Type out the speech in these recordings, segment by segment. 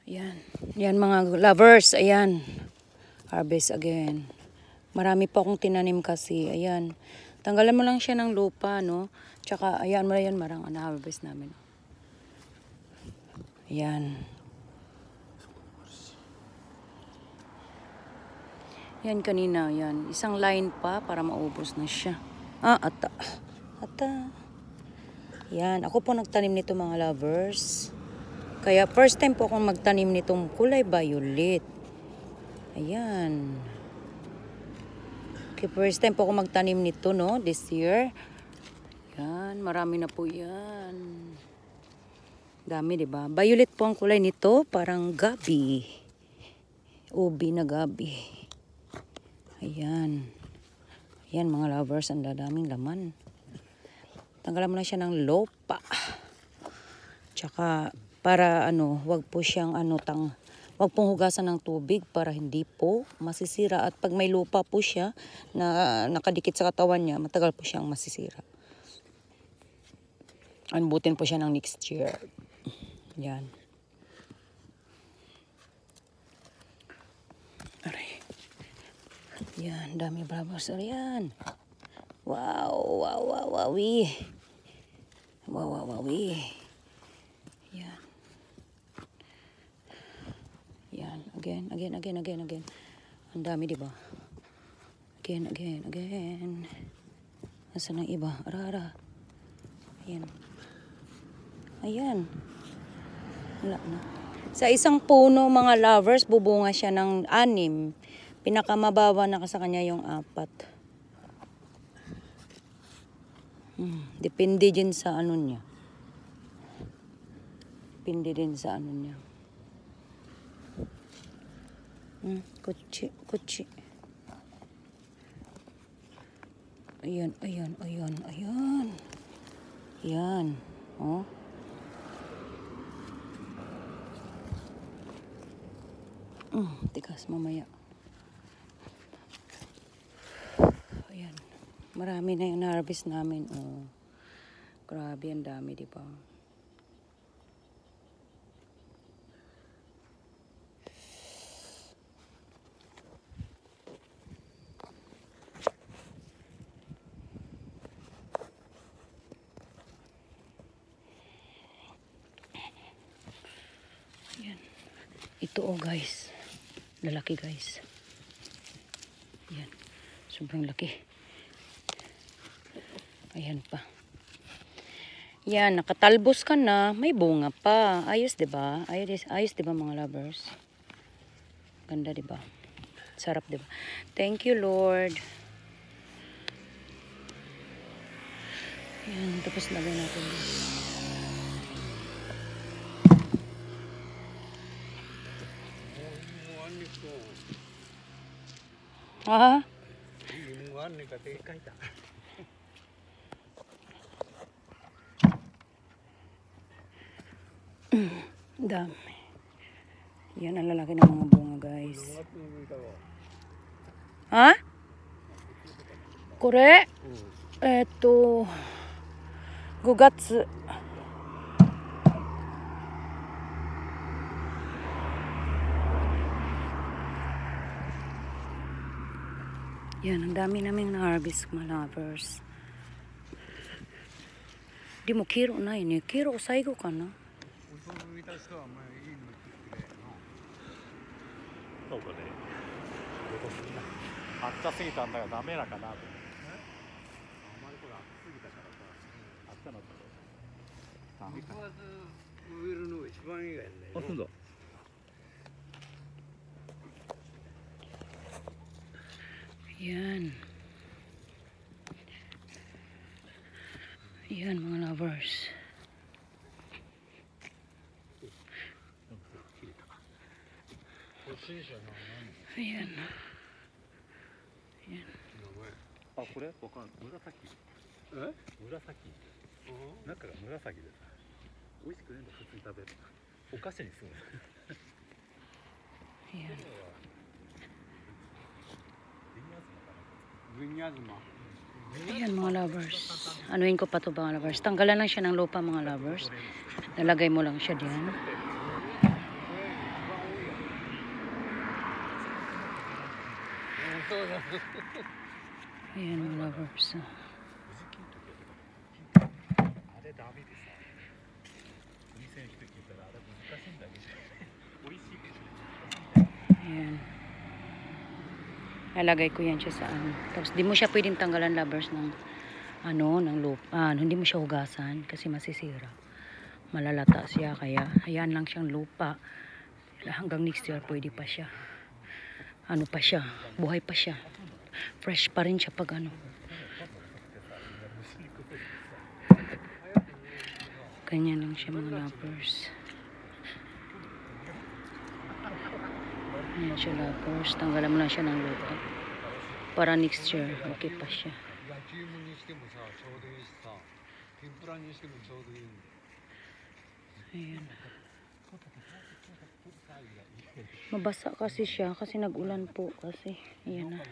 Ayan. Yan mga lovers. Ayan. Harvest again. Marami pa akong tinanim kasi. Ayan. Tanggalan mo lang siya ng lupa, no? Tsaka, ayan mo na yan. Marang na-harvest namin. Ayan. Yan kanina. Ayan. Isang line pa para maubos na siya. Ata. Yan. Ako po nagtanim nito mga lovers. Kaya first time po akong magtanim nitong kulay violet. Ayan. Okay, first time po akong magtanim nito, no? This year. Yan. Marami na po yan. Dami, diba? Violet po ang kulay nito. Parang gabi. Ubi na gabi. Ayan. Ayan mga lovers. Ang dadaming laman. Tanggalan mo na siya ng lupa. Tsaka... para wag po siyang wag pong hugasan ng tubig para hindi po masisira. At pag may lupa po siya na nakadikit sa katawan niya, matagal po siyang masisira. Anbutin po siya ng next year. Yan. Aray. Yan, dami bravos. Ayan. Wow. Wow. Yan. Yan. Again. Ang dami, diba? Again. Nasaan ang iba? Ara. Ayan. Wala na. Sa isang puno, mga lovers, bubunga siya ng 6. Pinakamababa na sa kanya yung 4. Depende din sa niya. Kutsi. Ayan. Yan. Oh. Tigas mamaya. Ayan. Marami na yung harvest namin. Oh. Grabe, ang dami, diba? Ito guys. Lalaki guys. Yan. Sobrang laki. Ayan pa. Yan. Nakatalbos ka na. May bunga pa. Ayos diba? Ayos diba mga lovers? Ganda diba? Sarap diba? Thank you Lord. Yan. Tapos lagay natin. Dami. Yan ang lalaki ng mga bunga guys. Kore? Gugatsu. Yan, ang dami namin na-harvest mga lovers. Di mo kiro na yun. Kiro, saigo ka na. Yan mga lovers. Ayan.これわかんない。紫。紫。中が紫でさ。美味しくないんだ普通に食べる。お菓子にする。Ayan. Ayan mga lovers. Anuin ko pa to mga lovers. Tanggalan lang siya ng lupa mga lovers. Nalagay mo lang siya diyan. Ayan mga lovers. あれダメでさ、お店の人聞いたらあれ難しいんだけど美味しいけど Ayan. Nalagay ko yan siya sa ano. Tapos di mo siya pwedeng tanggalan lovers ng ng lupa. Hindi mo siya hugasan kasi masisira. Malalata siya kaya hayaan lang siyang lupa. Hanggang next year pwede pa siya. Ano pa siya, buhay pa siya. Fresh pa rin siya pag ano. Ganyan lang siya mga lovers. Ayan siya lovers. Tanggalan mo lang siya ng lupa. Para next year, okay pa siya. 焼き芋にしてもさ、ちょうどいいしさ、天ぷらにしてもちょうどいい。 Ayan. Mabasa kasi siya kasi nag-ulan po kasi. Ayan na.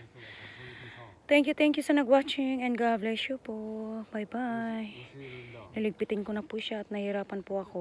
Thank you sa nag-watching and God bless you po. Bye bye. Niligpitin ko na po siya at nahirapan po ako.